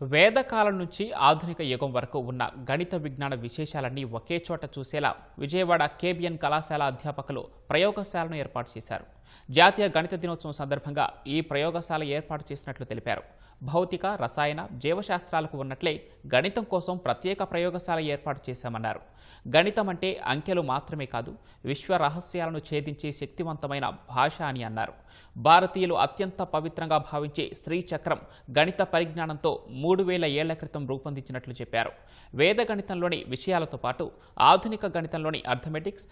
వేదకాలం నుంచి ఆధునిక యుగం వరకు ఉన్న గణిత విజ్ఞాన విశేషాలన్నీ ఒకే చోట చూసేలా విజయవాడ కేబిఎన్ కళాశాల అధ్యాపకులు ప్రయోగశాలను ఏర్పాటు చేశారు. జాతీయ గణిత దినోత్సవం సందర్భంగా ఈ ప్రయోగశాల ఏర్పాటు చేసినట్లు తెలిపారు. భౌతిక, రసాయన, జీవశాస్త్రాలకు ఉన్నట్లే గణితం కోసం ప్రత్యేక ప్రయోగశాల ఏర్పాటు చేశామన్నారు. గణితం అంటే అంకెలు మాత్రమే కాదు, విశ్వ రహస్యాలను ఛేదించే శక్తివంతమైన భాష అని అన్నారు. భారతీయులు అత్యంత పవిత్రంగా భావించే శ్రీచక్రం గణిత పరిజ్ఞానంతో 3000 ఏళ్ల క్రితం రూపొందించినట్లు చెప్పారు. వేద గణితంలోని విషయాలతో పాటు ఆధునిక గణితంలోని అర్థమెటిక్స్,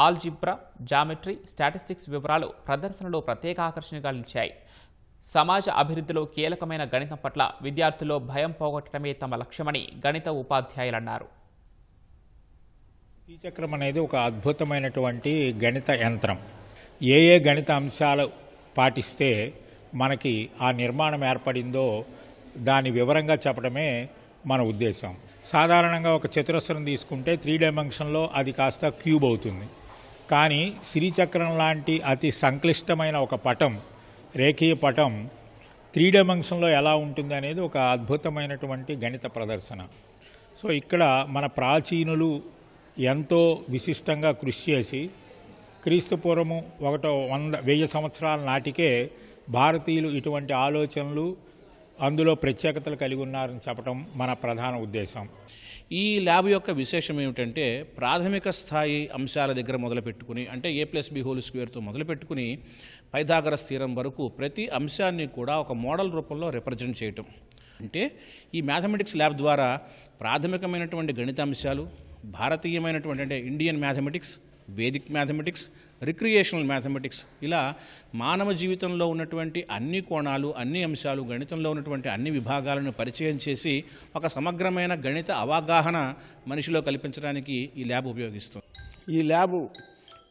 ఆల్జిబ్రా, జామెట్రీ, స్టాటిస్టిక్స్ వివరాలు ప్రదర్శనలో ప్రత్యేక ఆకర్షణగా నిలిచాయి. సమాజ అభివృద్ధిలో కీలకమైన గణితం పట్ల విద్యార్థుల్లో భయం పోగొట్టడమే తమ లక్ష్యమని గణిత ఉపాధ్యాయులన్నారు. శ్రీచక్రం అనేది ఒక అద్భుతమైనటువంటి గణిత యంత్రం. ఏ గణిత అంశాలు పాటిస్తే మనకి ఆ నిర్మాణం ఏర్పడిందో దాని వివరంగా చెప్పడమే మన ఉద్దేశం. సాధారణంగా ఒక చతురస్రం తీసుకుంటే 3 డైమెన్షన్లో అది కాస్త క్యూబ్ అవుతుంది. కానీ శ్రీచక్రం లాంటి అతి సంక్లిష్టమైన ఒక పటం, రేఖీయ పటం 3 డైమెన్షన్లో ఎలా ఉంటుంది అనేది ఒక అద్భుతమైనటువంటి గణిత ప్రదర్శన. సో ఇక్కడ మన ప్రాచీనులు ఎంతో విశిష్టంగా కృషి చేసి క్రీస్తుపూర్వము 1000 సంవత్సరాల నాటికే భారతీయులు ఇటువంటి ఆలోచనలు, అందులో ప్రత్యేకతలు కలిగి ఉన్నారని చెప్పడం మన ప్రధాన ఉద్దేశం. ఈ ల్యాబ్ యొక్క విశేషం ఏమిటంటే ప్రాథమిక స్థాయి అంశాల దగ్గర మొదలుపెట్టుకుని, అంటే a+b² మొదలుపెట్టుకుని పైథాగరస్ థీరం వరకు ప్రతి అంశాన్ని కూడా ఒక మోడల్ రూపంలో రిప్రజెంట్ చేయటం. అంటే ఈ మ్యాథమెటిక్స్ ల్యాబ్ ద్వారా ప్రాథమికమైనటువంటి గణిత అంశాలు, భారతీయమైనటువంటి అంటే Indian mathematics, Vedic mathematics, recreational mathematics, ఇలా మానవ జీవితంలో ఉన్నటువంటి అన్ని కోణాలు, అన్ని అంశాలు, గణితంలో ఉన్నటువంటి అన్ని విభాగాలను పరిచయం చేసి ఒక సమగ్రమైన గణిత అవగాహన మనిషిలో కల్పించడానికి ఈ ల్యాబ్ ఉపయోగిస్తుంది. ఈ ల్యాబ్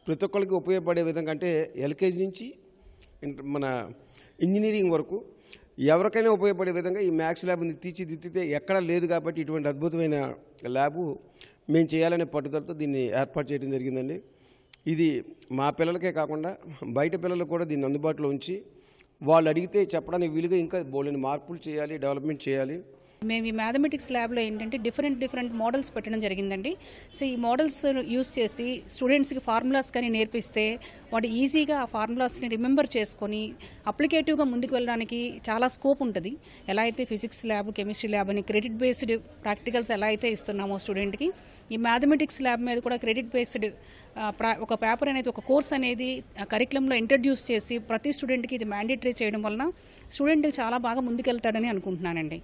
ప్రతి ఒక్కరికి ఉపయోగపడే విధంగా, అంటే ఎల్కేజీ నుంచి మన ఇంజనీరింగ్ వరకు ఎవరికైనా ఉపయోగపడే విధంగా ఈ మ్యాథ్స్ ల్యాబ్ని తీర్చిదిద్దితే ఎక్కడా లేదు. కాబట్టి ఇటువంటి అద్భుతమైన ల్యాబు మేము చేయాలనే పట్టుదలతో దీన్ని ఏర్పాటు చేయడం జరిగిందండి. ఇది మా పిల్లలకే కాకుండా బయట పిల్లలకు కూడా దీన్ని అందుబాటులో ఉంచి వాళ్ళు అడిగితే చెప్పడానికి వీలుగా ఇంకా బోల్డెన్ని మార్పులు చేయాలి, డెవలప్మెంట్ చేయాలి. మేము ఈ మ్యాథమెటిక్స్ ల్యాబ్లో ఏంటంటే డిఫరెంట్ మోడల్స్ పెట్టడం జరిగిందండి. సో ఈ మోడల్స్ యూస్ చేసి స్టూడెంట్స్కి ఫార్ములాస్ కానీ నేర్పిస్తే వాడు ఈజీగా ఆ ఫార్ములాస్ని రిమెంబర్ చేసుకొని అప్లికేటివ్గా ముందుకు వెళ్ళడానికి చాలా స్కోప్ ఉంటుంది. ఎలా అయితే ఫిజిక్స్ ల్యాబ్, కెమిస్ట్రీ ల్యాబ్ అని క్రెడిట్ బేస్డ్ ప్రాక్టికల్స్ ఎలా అయితే ఇస్తున్నామో స్టూడెంట్కి, ఈ మ్యాథమెటిక్స్ ల్యాబ్ మీద కూడా క్రెడిట్ బేస్డ్ ఒక పేపర్ అనేది, ఒక కోర్స్ అనేది కరికులంలో ఇంట్రడ్యూస్ చేసి ప్రతి స్టూడెంట్కి ఇది మ్యాండేటరీ చేయడం వలన స్టూడెంట్ చాలా బాగా ముందుకెళ్తాడని అనుకుంటున్నానండి.